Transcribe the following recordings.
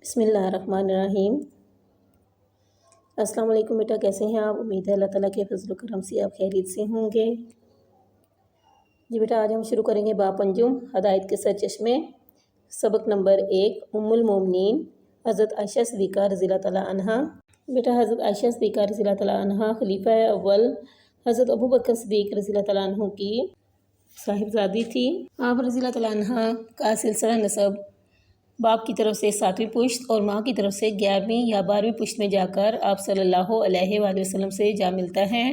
بسم اللہ الرحمن الرحیم۔ السلام علیکم بیٹا، کیسے ہیں آپ؟ امید ہے اللہ تعالیٰ کے فضل و کرم سے آپ خیریت سے ہوں گے۔ جی بیٹا، آج ہم شروع کریں گے باب پنجم ہدایت کے سرچشمے، سبق نمبر 1، ام المومنین حضرت عائشہ صدیقہ رضی اللہ تعالیٰ عنہ۔ بیٹا، حضرت عائشہ صدیقہ رضی اللہ تعالیٰ عنہ خلیفہ اول حضرت ابو بکر صدیق رضی اللہ تعالیٰ عنہ کی صاحبزادی تھی۔ آپ رضی اللہ تعالیٰ عنہ کا سلسلہ نسب باپ کی طرف سے 7ویں پشت اور ماں کی طرف سے 11ویں یا 12ویں پشت میں جا کر آپ صلی اللہ علیہ وآلہ وسلم سے جا ملتا ہے۔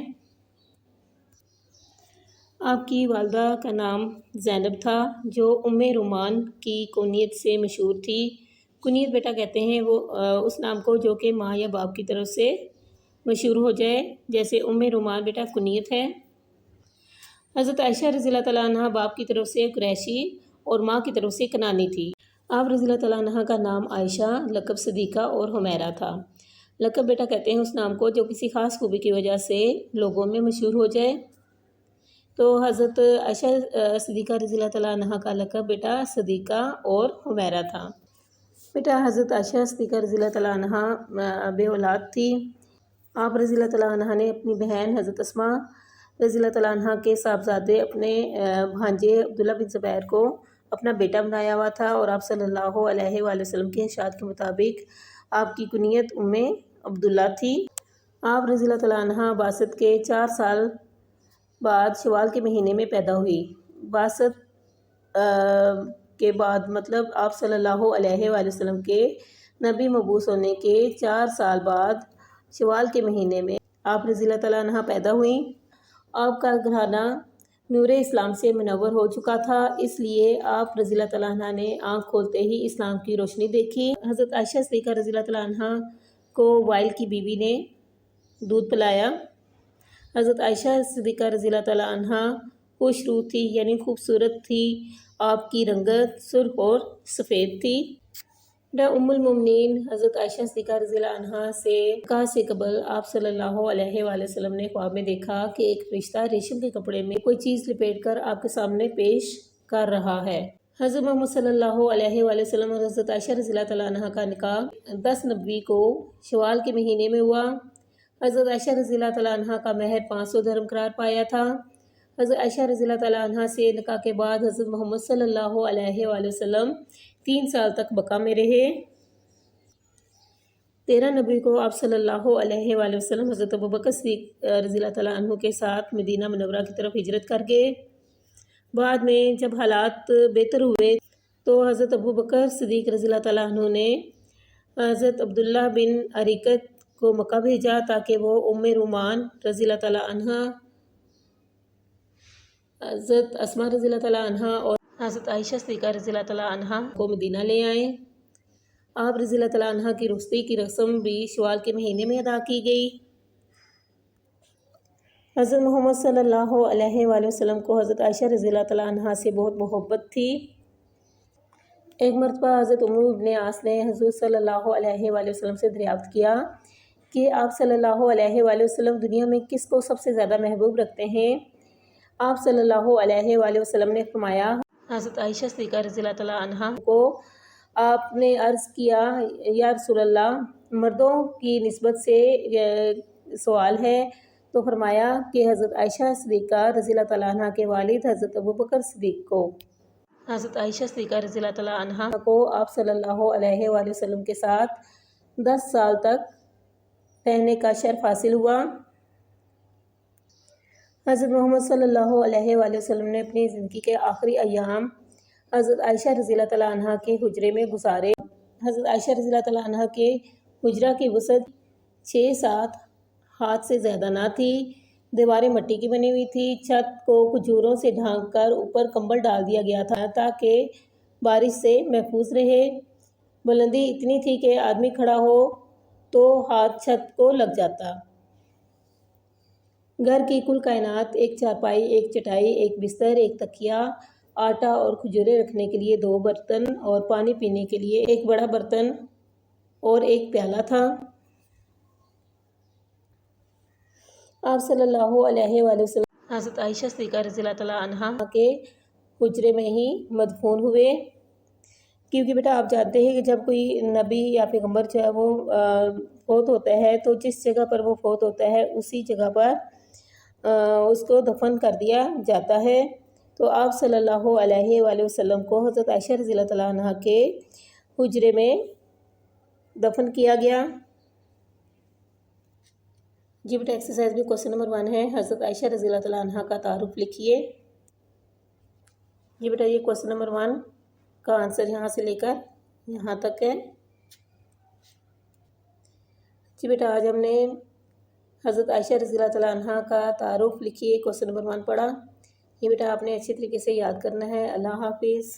آپ کی والدہ کا نام زینب تھا، جو ام رومان کی کنیت سے مشہور تھی۔ کنیت بیٹا کہتے ہیں وہ اس نام کو جو کہ ماں یا باپ کی طرف سے مشہور ہو جائے، جیسے ام رومان بیٹا کنیت ہے۔ حضرت عائشہ رضی اللہ تعالیٰ عنہ باپ کی طرف سے قریشی اور ماں کی طرف سے کنانی تھی۔ آپ رضی اللہ تعالیٰ عنہ کا نام عائشہ، لقب صدیقہ اور حمیرہ تھا۔ لقب بیٹا کہتے ہیں اس نام کو جو کسی خاص خوبی کی وجہ سے لوگوں میں مشہور ہو جائے۔ تو حضرت عائشہ صدیقہ رضی اللہ تعالیٰ عنہ کا لقب بیٹا صدیقہ اور حمیرہ تھا۔ بیٹا حضرت عائشہ صدیقہ رضی اللہ تعالیٰ عنہ بے اولاد تھی۔ آپ رضی اللہ تعالیٰ عنہ نے اپنی بہن حضرت اسماء رضی اللہ تعالیٰ عنہ کے صاحبزادے اپنے بھانجے عبداللہ بن زبیر کو اپنا بیٹا بنایا ہوا تھا، اور آپ صلی اللہ علیہ وآلہ وسلم کے ارشاد کے مطابق آپ کی کنیت ام عبداللہ تھی۔ آپ رضی اللہ تعالیٰ عنہ بعثت کے 4 سال بعد شوال کے مہینے میں پیدا ہوئی۔ بعثت کے بعد مطلب آپ صلی اللہ علیہ وآلہ وسلم کے نبی مبعوث ہونے کے 4 سال بعد شوال کے مہینے میں آپ رضی اللہ تعالیٰ عنہ پیدا ہوئیں۔ آپ کا گھرانہ نور اسلام سے منور ہو چکا تھا، اس لیے آپ رضی اللہ تعالیٰ عنہ نے آنکھ کھولتے ہی اسلام کی روشنی دیکھی۔ حضرت عائشہ صدیقہ رضی اللہ تعالیٰ عنہ کو وائل کی بیوی نے دودھ پلایا۔ حضرت عائشہ صدیقہ رضی اللہ تعالیٰ عنہ خوش روح تھی، یعنی خوبصورت تھی۔ آپ کی رنگت سرخ اور سفید تھی۔ ام المومنین حضرت عائشہ صدیقہ رضی اللہ عنہ سے نکاح سے قبل آپ صلی اللہ علیہ وآلہ وسلم نے خواب میں دیکھا کہ ایک فرشتہ ریشم کے کپڑے میں کوئی چیز لپیٹ کر آپ کے سامنے پیش کر رہا ہے۔ حضرت محمد صلی اللہ علیہ وآلہ وسلم اور حضرت عائشہ رضی اللہ تعالیٰ عنہ کا نکاح 10 نبوی کو شوال کے مہینے میں ہوا۔ حضرت عائشہ رضی اللہ تعالیٰ عنہ کا مہر 500 درہم قرار پایا تھا۔ حضرت عائشہ رضی اللہ تعالیٰ عنہ سے نکاح کے بعد حضرت محمد صلی اللہ علیہ وآلہ وسلم 3 سال تک بقا میں رہے۔ 13 نبی کو آپ صلی اللہ علیہ وآلہ وسلم حضرت ابو بکر صدیق رضی اللہ تعالیٰ عنہ کے ساتھ مدینہ منورہ کی طرف ہجرت کر گئے۔ بعد میں جب حالات بہتر ہوئے تو حضرت ابو بکر صدیق رضی اللہ تعالیٰ عنہ نے حضرت عبداللہ بن عریقت کو مکہ بھیجا تاکہ وہ ام رومان رضی اللہ تعالیٰ عنہ، حضرت اسماء رضی اللہ تعالیٰ عنہ اور حضرت عائشہ صدیقہ رضی اللہ تعالیٰ عنہ کو مدینہ لے آئیں۔ آپ رضی اللہ تعالیٰ عنہ کی رخصتی کی رسم بھی شوال کے مہینے میں ادا کی گئی۔ حضرت محمد صلی اللہ علیہ وآلہ وسلم کو حضرت عائشہ رضی اللہ تعالیٰ عنہ سے بہت محبت تھی۔ ایک مرتبہ حضرت عمرو بن عاص نے حضور صلی اللہ علیہ وآلہ وسلم سے دریافت کیا کہ آپ صلی اللہ علیہ وآلہ وسلم دنیا میں کس کو سب سے زیادہ محبوب رکھتے ہیں؟ آپ صلی اللہ علیہ وآلہ وسلم نے فرمایا، حضرت عائشہ صدیقہ رضی اللہ تعالیٰ عنہ کو۔ آپ نے عرض کیا، یا رسول اللہ، مردوں کی نسبت سے سوال ہے؟ تو فرمایا کہ حضرت عائشہ صدیقہ رضی اللہ تعالیٰ عنہ کے والد حضرت ابو بکر صدیق کو۔ حضرت عائشہ صدیقہ رضی اللہ تعالیٰ عنہ کو آپ صلی اللہ علیہ وآلہ وسلم کے ساتھ 10 سال تک رہنے کا شرف حاصل ہوا۔ حضرت محمد صلی اللہ علیہ وآلہ وسلم نے اپنی زندگی کے آخری ایام حضرت عائشہ رضی اللہ تعالیٰ عنہ کے حجرے میں گزارے۔ حضرت عائشہ رضی اللہ تعالیٰ عنہ کے حجرہ کی وسعت 6-7 ہاتھ سے زیادہ نہ تھی۔ دیواریں مٹی کی بنی ہوئی تھی۔ چھت کو کھجوروں سے ڈھانک کر اوپر کمبل ڈال دیا گیا تھا تاکہ بارش سے محفوظ رہے۔ بلندی اتنی تھی کہ آدمی کھڑا ہو تو ہاتھ چھت کو لگ جاتا۔ گھر کی کل کائنات، ایک چارپائی، ایک چٹائی، ایک بستر، ایک تکیہ، آٹا اور کھجوریں رکھنے کے لیے 2 برتن اور پانی پینے کے لیے ایک بڑا برتن اور ایک پیالہ تھا۔ آپ صلی اللہ علیہ وآلہ وسلم حضرت عائشہ صدیقہ رضی اللہ تعالیٰ عنہ کے حجرے میں ہی مدفون ہوئے۔ کیونکہ بیٹا آپ جانتے ہیں کہ جب کوئی نبی یا پیغمبر جو ہے وہ فوت ہوتا ہے تو جس جگہ پر وہ فوت ہوتا ہے اسی جگہ پر اس کو دفن کر دیا جاتا ہے۔ تو آپ صلی اللہ علیہ وآلہ وسلم کو حضرت عائشہ رضی اللہ تعالیٰ عنہ کے حجرے میں دفن کیا گیا۔ جی بیٹا ایکسرسائز بھی کوسچن نمبر 1 ہے، حضرت عائشہ رضی اللہ تعالیٰ عنہ کا تعارف لکھیے۔ جی بیٹا یہ کوسچن نمبر 1 کا آنسر یہاں سے لے کر یہاں تک ہے۔ جی بیٹا آج ہم نے حضرت عائشہ رضی اللہ تعالیٰ عنہ کا تعارف لکھیے کوسچن نمبر 1 پڑھا۔ یہ بیٹا آپ نے اچھی طریقے سے یاد کرنا ہے۔ اللہ حافظ۔